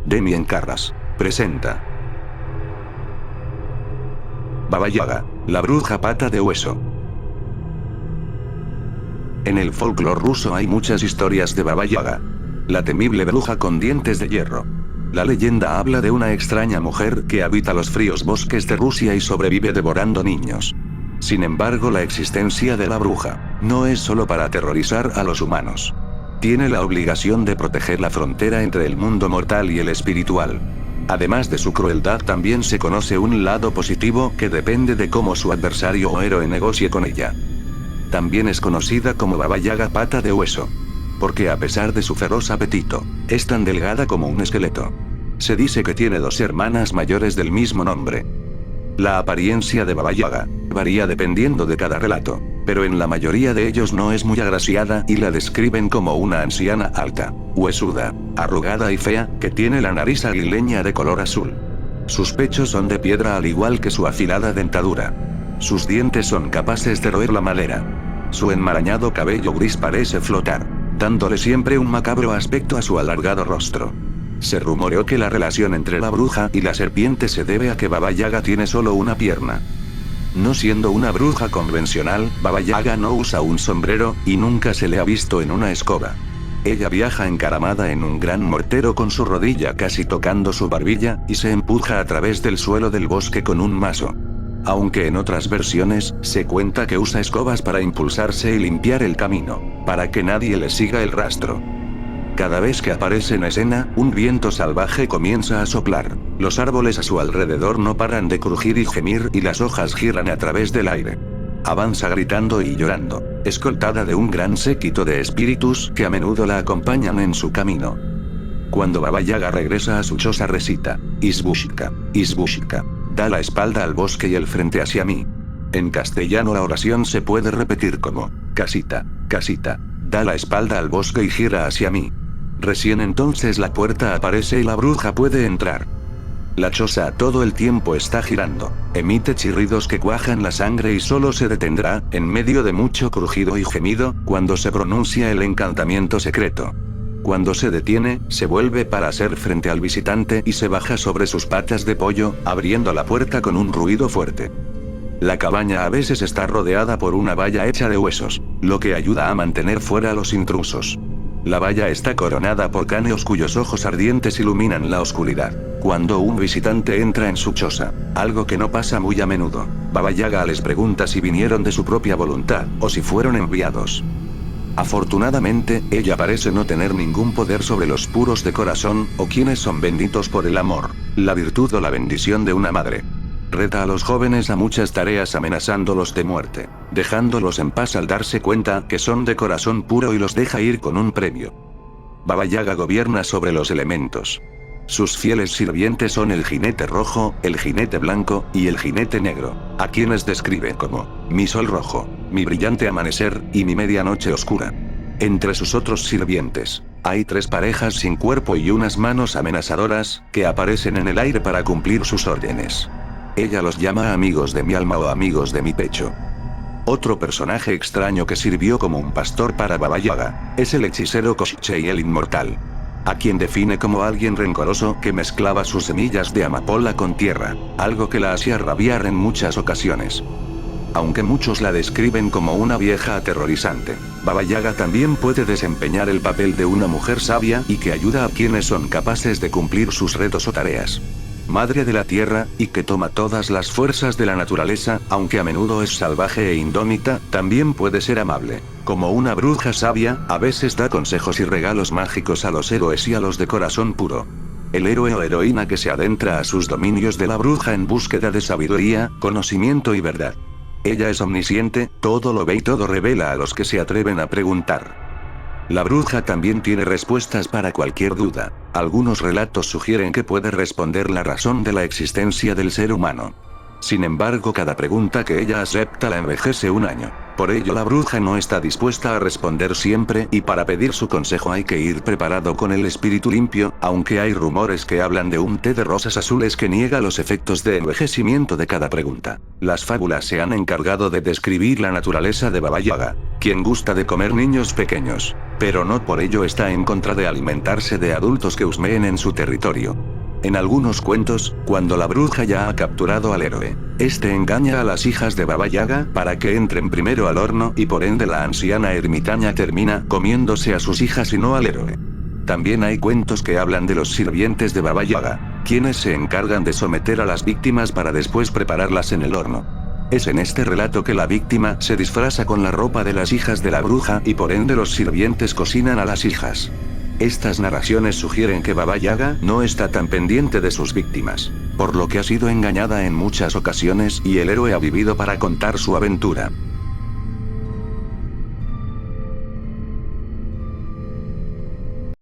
Demian Carras presenta Baba Yaga, la bruja pata de hueso. En el folclore ruso hay muchas historias de Baba Yaga, la temible bruja con dientes de hierro. La leyenda habla de una extraña mujer que habita los fríos bosques de Rusia y sobrevive devorando niños. Sin embargo, la existencia de la bruja no es solo para aterrorizar a los humanos. Tiene la obligación de proteger la frontera entre el mundo mortal y el espiritual. Además de su crueldad, también se conoce un lado positivo que depende de cómo su adversario o héroe negocie con ella. También es conocida como Baba Yaga pata de hueso, porque a pesar de su feroz apetito, es tan delgada como un esqueleto. Se dice que tiene 2 hermanas mayores del mismo nombre. La apariencia de Baba Yaga varía dependiendo de cada relato, pero en la mayoría de ellos no es muy agraciada y la describen como una anciana alta, huesuda, arrugada y fea, que tiene la nariz aguileña de color azul. Sus pechos son de piedra al igual que su afilada dentadura. Sus dientes son capaces de roer la madera. Su enmarañado cabello gris parece flotar, dándole siempre un macabro aspecto a su alargado rostro. Se rumoreó que la relación entre la bruja y la serpiente se debe a que Baba Yaga tiene solo una pierna. No siendo una bruja convencional, Baba Yaga no usa un sombrero, y nunca se le ha visto en una escoba. Ella viaja encaramada en un gran mortero con su rodilla casi tocando su barbilla, y se empuja a través del suelo del bosque con un mazo. Aunque en otras versiones, se cuenta que usa escobas para impulsarse y limpiar el camino, para que nadie le siga el rastro. Cada vez que aparece en escena, un viento salvaje comienza a soplar. Los árboles a su alrededor no paran de crujir y gemir y las hojas giran a través del aire. Avanza gritando y llorando, escoltada de un gran séquito de espíritus que a menudo la acompañan en su camino. Cuando Baba Yaga regresa a su choza recita, Izbushka, Izbushka, da la espalda al bosque y el frente hacia mí. En castellano la oración se puede repetir como, casita, casita, da la espalda al bosque y gira hacia mí. Recién entonces la puerta aparece y la bruja puede entrar. La choza todo el tiempo está girando, emite chirridos que cuajan la sangre y solo se detendrá, en medio de mucho crujido y gemido, cuando se pronuncia el encantamiento secreto. Cuando se detiene, se vuelve para hacer frente al visitante y se baja sobre sus patas de pollo, abriendo la puerta con un ruido fuerte. La cabaña a veces está rodeada por una valla hecha de huesos, lo que ayuda a mantener fuera a los intrusos. La valla está coronada por caneos cuyos ojos ardientes iluminan la oscuridad. Cuando un visitante entra en su choza, algo que no pasa muy a menudo, Baba Yaga les pregunta si vinieron de su propia voluntad, o si fueron enviados. Afortunadamente, ella parece no tener ningún poder sobre los puros de corazón, o quienes son benditos por el amor, la virtud o la bendición de una madre. Reta a los jóvenes a muchas tareas amenazándolos de muerte, dejándolos en paz al darse cuenta que son de corazón puro y los deja ir con un premio. Baba Yaga gobierna sobre los elementos. Sus fieles sirvientes son el jinete rojo, el jinete blanco, y el jinete negro, a quienes describe como, mi sol rojo, mi brillante amanecer, y mi medianoche oscura. Entre sus otros sirvientes, hay 3 parejas sin cuerpo y unas manos amenazadoras, que aparecen en el aire para cumplir sus órdenes. Ella los llama amigos de mi alma o amigos de mi pecho. Otro personaje extraño que sirvió como un pastor para Baba Yaga, es el hechicero Koshchei el Inmortal, a quien define como alguien rencoroso que mezclaba sus semillas de amapola con tierra, algo que la hacía rabiar en muchas ocasiones. Aunque muchos la describen como una vieja aterrorizante, Baba Yaga también puede desempeñar el papel de una mujer sabia y que ayuda a quienes son capaces de cumplir sus retos o tareas. Madre de la tierra, y que toma todas las fuerzas de la naturaleza, aunque a menudo es salvaje e indómita, también puede ser amable. Como una bruja sabia, a veces da consejos y regalos mágicos a los héroes y a los de corazón puro. El héroe o heroína que se adentra a sus dominios de la bruja en búsqueda de sabiduría, conocimiento y verdad. Ella es omnisciente, todo lo ve y todo revela a los que se atreven a preguntar. La bruja también tiene respuestas para cualquier duda. Algunos relatos sugieren que puede responder la razón de la existencia del ser humano. Sin embargo, cada pregunta que ella acepta la envejece un año. Por ello la bruja no está dispuesta a responder siempre, y para pedir su consejo hay que ir preparado con el espíritu limpio, aunque hay rumores que hablan de un té de rosas azules que niega los efectos de envejecimiento de cada pregunta. Las fábulas se han encargado de describir la naturaleza de Baba Yaga, quien gusta de comer niños pequeños, pero no por ello está en contra de alimentarse de adultos que husmeen en su territorio. En algunos cuentos, cuando la bruja ya ha capturado al héroe, este engaña a las hijas de Baba Yaga para que entren primero al horno y por ende la anciana ermitaña termina comiéndose a sus hijas y no al héroe. También hay cuentos que hablan de los sirvientes de Baba Yaga, quienes se encargan de someter a las víctimas para después prepararlas en el horno. Es en este relato que la víctima se disfraza con la ropa de las hijas de la bruja y por ende los sirvientes cocinan a las hijas. Estas narraciones sugieren que Baba Yaga no está tan pendiente de sus víctimas, por lo que ha sido engañada en muchas ocasiones y el héroe ha vivido para contar su aventura.